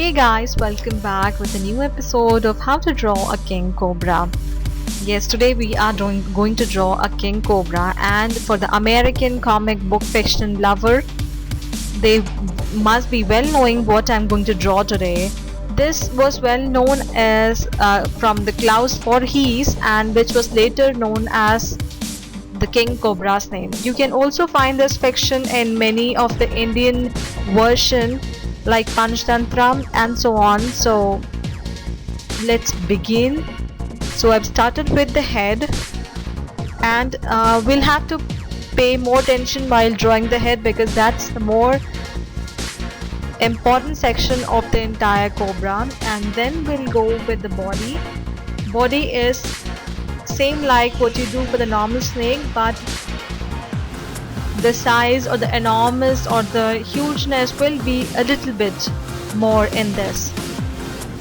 Hey guys, welcome back with a new episode of How to Draw a King Cobra. Yes, today we are going to draw a king cobra, and for the American comic book fiction lover, they must be well knowing what I'm going to draw today. This was well known as from the Klaus Voorhees, and which was later known as the king cobra's name. You can also find this fiction in many of the Indian version like Panchtantra and so on. So let's begin. So I've started with the head, and we'll have to pay more attention while drawing the head because that's the more important section of the entire cobra. And then we'll go with the body. Body is same like what you do for the normal snake, but the size or the enormous or the hugeness will be a little bit more in this.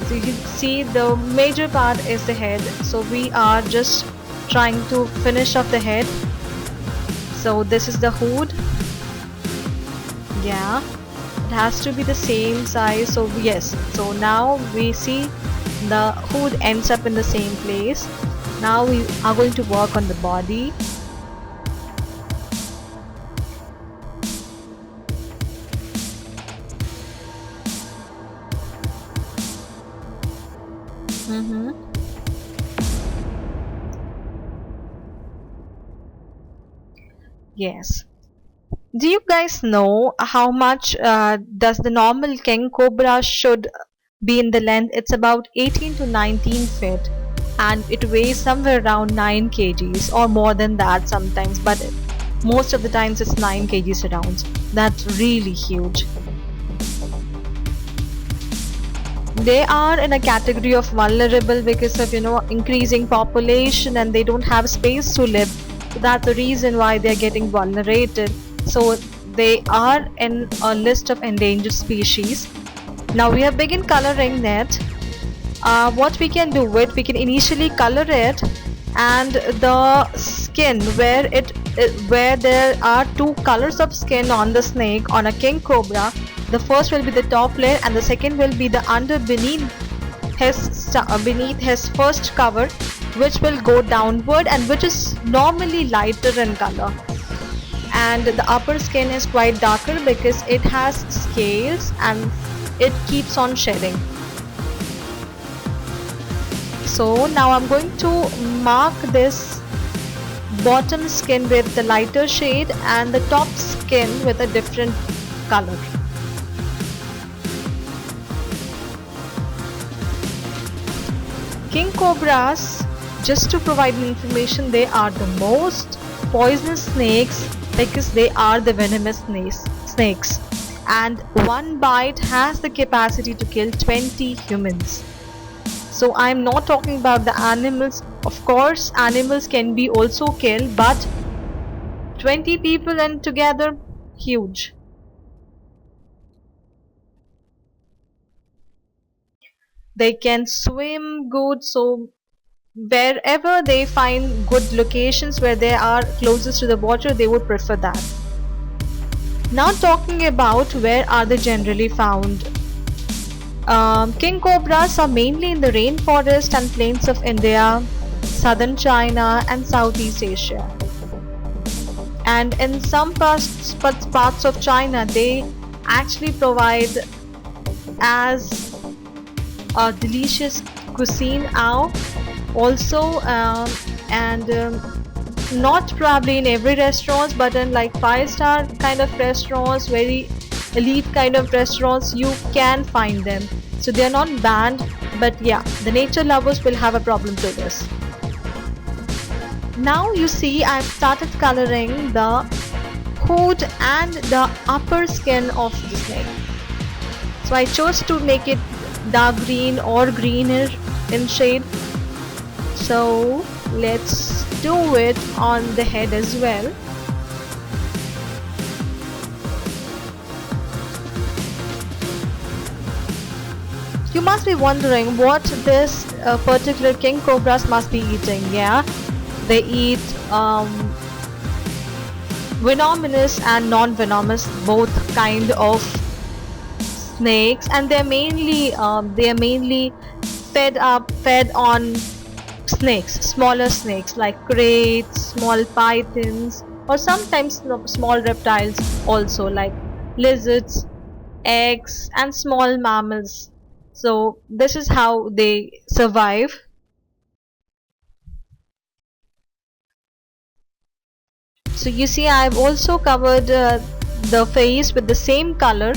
So you can see the major part is the head, so we are just trying to finish off the head. So this is the hood. Yeah, it has to be the same size. So yes, so now we see the hood ends up in the same place. Now we are going to work on the body. Yes. Do you guys know how much does the normal king cobra should be in the length? It's about 18 to 19 feet, and it weighs somewhere around 9 kgs or more than that sometimes, but most of the times it's 9 kgs around. That's really huge. They are in a category of vulnerable because of increasing population, and they don't have space to live. So that's the reason why they're getting vulnerated. So they are in a list of endangered species. Now we have begun coloring it. What we can do it, we can initially color it, and the skin where there are two colors of skin on the snake on a king cobra. The first will be the top layer, and the second will be the beneath his first cover, which will go downward and which is normally lighter in color. And the upper skin is quite darker because it has scales and it keeps on shedding. So now I'm going to mark this bottom skin with the lighter shade and the top skin with a different color. King cobras, just to provide information, they are the most poisonous snakes because they are the venomous snakes, and one bite has the capacity to kill 20 humans. So I'm not talking about the animals. Of course animals can be also killed, but 20 people and together, huge. They can swim good, so wherever they find good locations where they are closest to the water, they would prefer that. Now talking about where are they generally found. King cobras are mainly in the rainforest and plains of India, southern China and Southeast Asia. And in some parts of China, they actually provide as a delicious cuisine also, and not probably in every restaurants, but in like 5-star kind of restaurants, very elite kind of restaurants, you can find them. So they are not banned, but yeah, the nature lovers will have a problem to this. Now you see I've started coloring the hood and the upper skin of the snake. So I chose to make it dark green or greenish in shade. So let's do it on the head as well. You must be wondering what this particular king cobras must be eating. Yeah, they eat venomous and non-venomous, both kind of snakes, and they're mainly fed on snakes, smaller snakes like kraits, small pythons, or sometimes small reptiles also like lizards, eggs, and small mammals. So this is how they survive. So you see, I've also covered the face with the same color.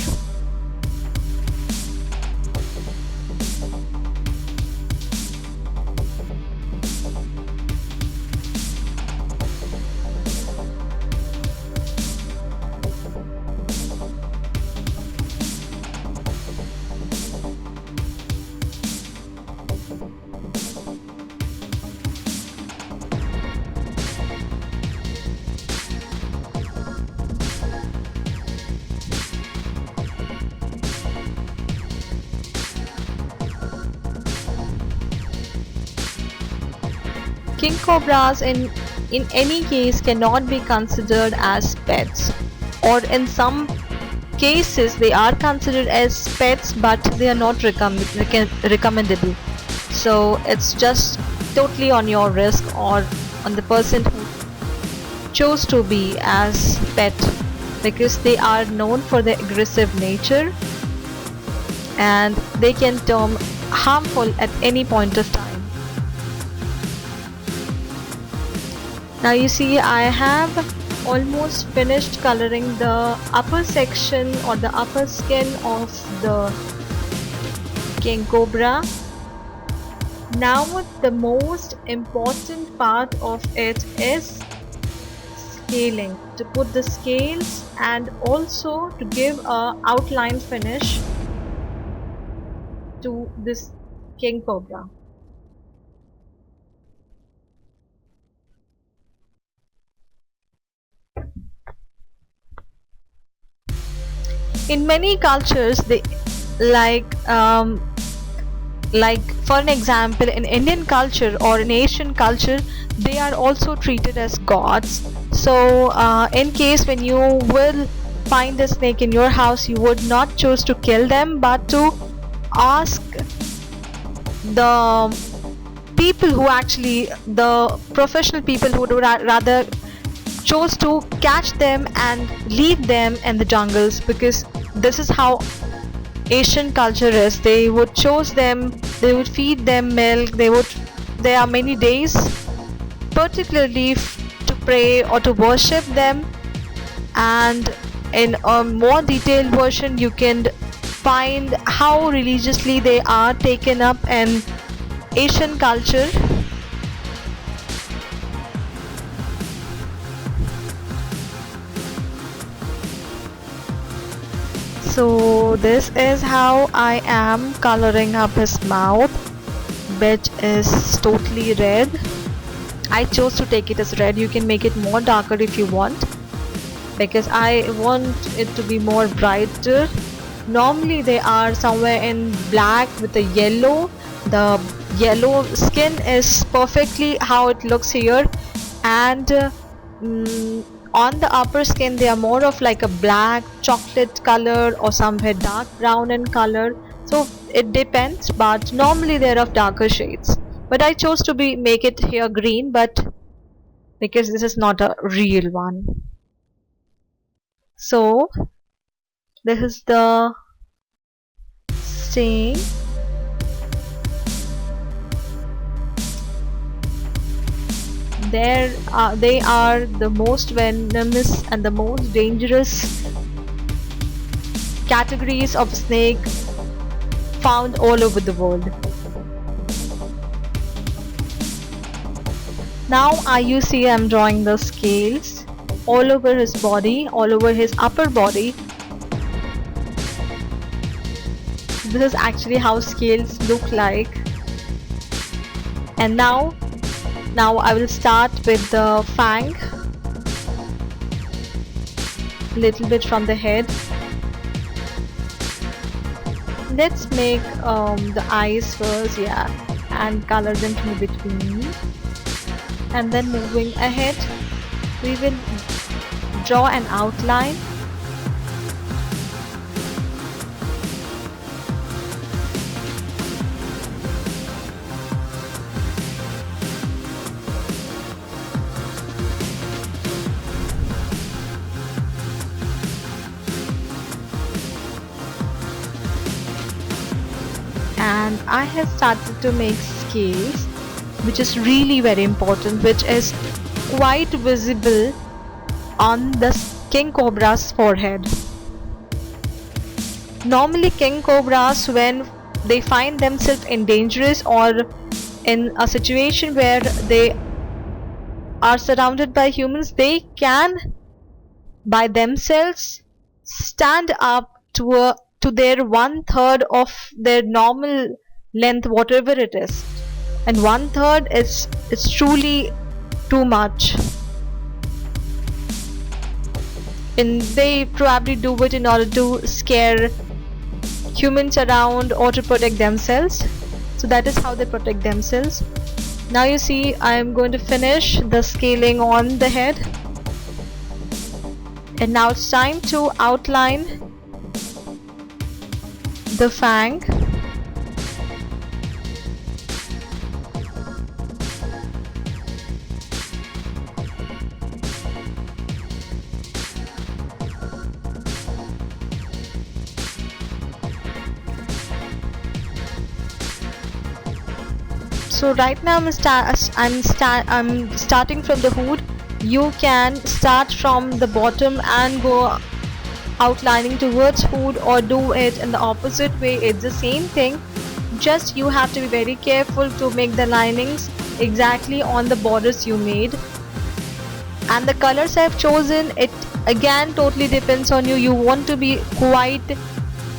King cobras in any case cannot be considered as pets, or in some cases they are considered as pets but they are not recommendable. So it's just totally on your risk or on the person who chose to be as pet, because they are known for their aggressive nature and they can turn harmful at any point of time. Now you see, I have almost finished coloring the upper section or the upper skin of the king cobra. Now the most important part of it is scaling, to put the scales and also to give a outline finish to this king cobra. In many cultures, they like for an example, in Indian culture or in Asian culture, they are also treated as gods. So in case when you will find a snake in your house, you would not choose to kill them but to ask the people who actually, the professional people who would rather chose to catch them and leave them in the jungles, because this is how Asian culture is. They would choose them, they would feed them milk, there are many days particularly to pray or to worship them. And in a more detailed version you can find how religiously they are taken up in Asian culture. So this is how I am coloring up his mouth, which is totally red. I chose to take it as red. You can make it more darker if you want, because I want it to be more brighter. Normally they are somewhere in black with a yellow. The yellow skin is perfectly how it looks here, and on the upper skin they are more of like a black chocolate color or somewhere dark brown in color. So it depends, but normally they're of darker shades. But I chose to make it here green, but because this is not a real one. So this is the sting. They are the most venomous and the most dangerous categories of snake found all over the world. Now you see I'm drawing the scales all over his body, all over his upper body. This is actually how scales look like. And now I will start with the fang, little bit from the head. Let's make the eyes first, yeah, and color them from between. And then moving ahead, we will draw an outline. and I have started to make scales, which is really very important, which is quite visible on the king cobra's forehead. Normally king cobras, when they find themselves in dangerous or in a situation where they are surrounded by humans, they can by themselves stand up to their 1/3 of their normal length, whatever it is, and 1/3 is truly too much, and they probably do it in order to scare humans around or to protect themselves. So that is how they protect themselves. Now you see, I am going to finish the scaling on the head, and now it's time to outline the fang. So right now I'm starting from the hood. You can start from the bottom and go outlining towards hood, or do it in the opposite way. It's the same thing, just you have to be very careful to make the linings exactly on the borders you made. And the colors I've chosen, it again totally depends on you. You want to be quite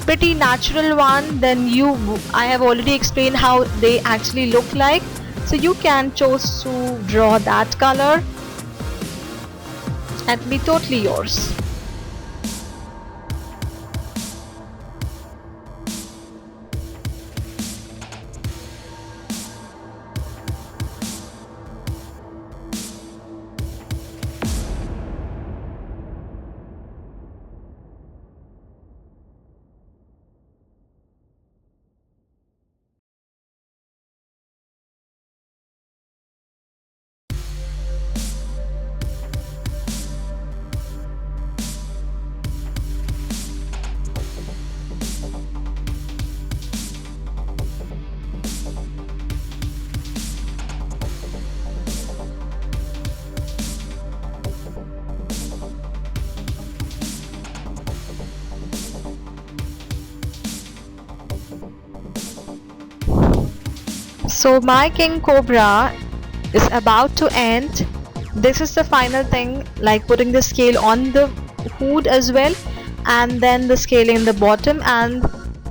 pretty natural one, then I have already explained how they actually look like, so you can choose to draw that color and be totally yours. So my king cobra is about to end. This is the final thing, like putting the scale on the hood as well, and then the scale in the bottom, and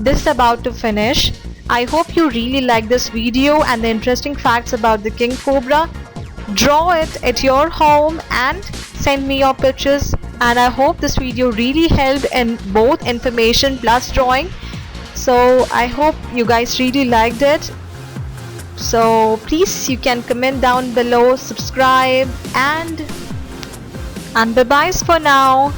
this is about to finish. I hope you really like this video and the interesting facts about the king cobra. Draw it at your home and send me your pictures, and I hope this video really helped in both information plus drawing. So I hope you guys really liked it. So please, you can comment down below, subscribe, and bye-byes for now.